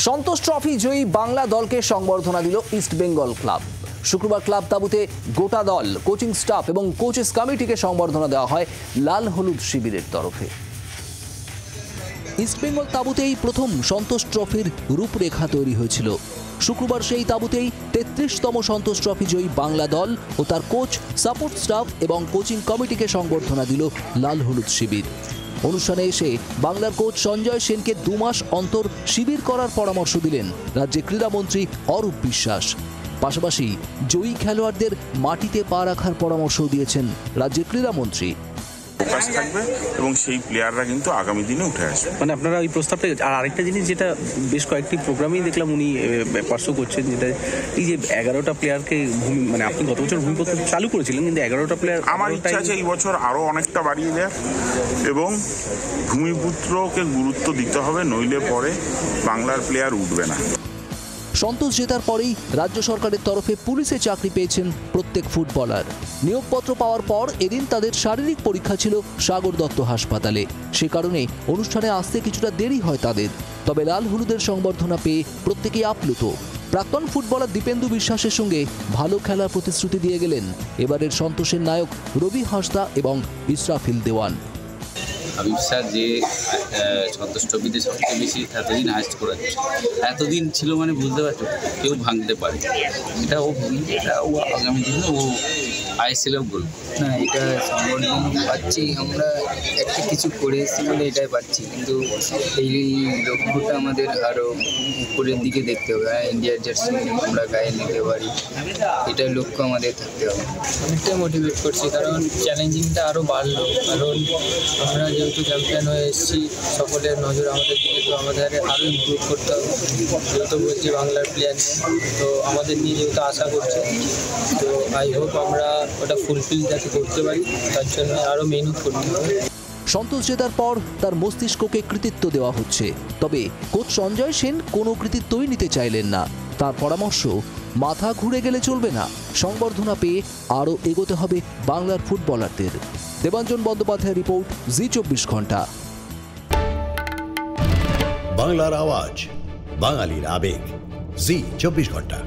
সন্তোষ trophy জয়ী বাংলা দলকে সংবর্ধনা দিল ইস্ট বেঙ্গল ক্লাব। শুক্রবার ক্লাব তাঁবুতে গোটা দল, কোচিং স্টাফ এবং কোচেস কমিটিকে সংবর্ধনা দেওয়া হয় লাল হলুদ শিবিরের তরফে। ইস্ট বেঙ্গল তাঁবুতেই প্রথম সন্তোষ ট্রফির রূপরেখা তৈরি হয়েছিল। শুক্রবার সেই তাঁবুতেই ৩৩তম সন্তোষ ট্রফি জয়ী বাংলা দল ও তার কোচ, সাপোর্ট স্টাফ এবং কোচিং কমিটিকে সংবর্ধনা দিল লাল হলুদ শিবির। অনুষ্ঠানে এসে বাংলার কোচ সঞ্জয় সেনকে ২ মাস অন্তর শিবির করার পরামর্শ দিলেন রাজ্যের ক্রীড়ামন্ত্রী অরূপ বিশ্বাস। পাশাপাশি জয়ী খেলোয়াড়দের মাটিতে পা রাখার পরামর্শ দিয়েছেন রাজ্যের ক্রীড়ামন্ত্রী। ফোকাস থাকবে এবং সেই প্লেয়াররা কিন্তু আগামী দিনে উঠে আসবে। মানে আপনারা ওই প্রস্তাবটা, আর আরেকটা জিনিস যেটা বেশ কয়েকটি প্রোগ্রামেই দেখলাম উনি পার্শ্ব করছেন, যেটা এই যে ১১টা প্লেয়ারকে মানে আপনি গত বছর ভূমিপত্র চালু করেছিলেন, কিন্তু ১১টা প্লেয়ার আমার ইচ্ছা আছে এই বছর আরো অনেকটা বাড়িয়ে দেয় এবং ভূমিপুত্রকে গুরুত্ব দিতে হবে, নইলে পরে বাংলার প্লেয়ার উঠবে না। সন্তোষ জেতার পরেই রাজ্য সরকারের তরফে পুলিশে চাকরি পেয়েছেন প্রত্যেক ফুটবলার। নিয়োগপত্র পাওয়ার পর এদিন তাদের শারীরিক পরীক্ষা ছিল সাগর দত্ত হাসপাতালে। সে কারণে অনুষ্ঠানে আসতে কিছুটা দেরি হয় তাদের। তবে লাল হলুদের সংবর্ধনা পেয়ে প্রত্যেকেই আপ্লুত। প্রাক্তন ফুটবলার দীপেন্দু বিশ্বাসের সঙ্গে ভালো খেলার প্রতিশ্রুতি দিয়ে গেলেন এবারের সন্তোষের নায়ক রবি হাঁসদা এবং ইসরাফিল দেওয়ান। হাবিব স্যার যে সন্তোষ ট্রফিতে সবচেয়ে বেশি এতদিন হাইস্ট করাচ্ছে, এতদিন ছিল মানে বুঝতে পারছো কেউ ভাঙতে পারে, এটা ও আগামী দিনে ও আইএসএলও বলবো না, এটা সংগঠন পাচ্ছি আমরা, একটা কিছু করে এসেছি বলে এটাই পাচ্ছি, কিন্তু এই লক্ষ্যটা আমাদের আরও উপরের দিকে দেখতে হবে। ইন্ডিয়ার জার্সি আমরা গায়ে নিতে পারি, এটার লক্ষ্য আমাদের থাকতে হবে। অনেকটাই মোটিভেট করছি, কারণ চ্যালেঞ্জিংটা আরও বাড়লো, কারণ আমরা যেহেতু চ্যাম্পিয়ন হয়ে এসেছি, সকলের নজর আমাদের দিকে, তো আমাদের আরও ইমপ্রুভ করতে হবে। যেহেতু বলছি বাংলার প্লেয়ার নিয়ে, তো আমাদের নিয়ে যেহেতু আশা করছে, তো আই হোপ আমরা ওটা ফুলফিল যাতে করতে পারি, তার জন্য আরও মেহনত করতে হবে। সন্তোষ জেতার পর তার মস্তিষ্ককে কৃতিত্ব দেওয়া হচ্ছে, তবে কোচ সঞ্জয় সেন কোনো কৃতিত্বই নিতে চাইলেন না। তার পরামর্শ, মাথা ঘুরে গেলে চলবে না, সংবর্ধনা পেয়ে আরও এগোতে হবে বাংলার ফুটবলারদের। দেবাঞ্জন বন্দ্যোপাধ্যায়ের রিপোর্ট, জি24 ঘন্টা। বাংলার আওয়াজ, বাঙালির আবেগ, জি24 ঘন্টা।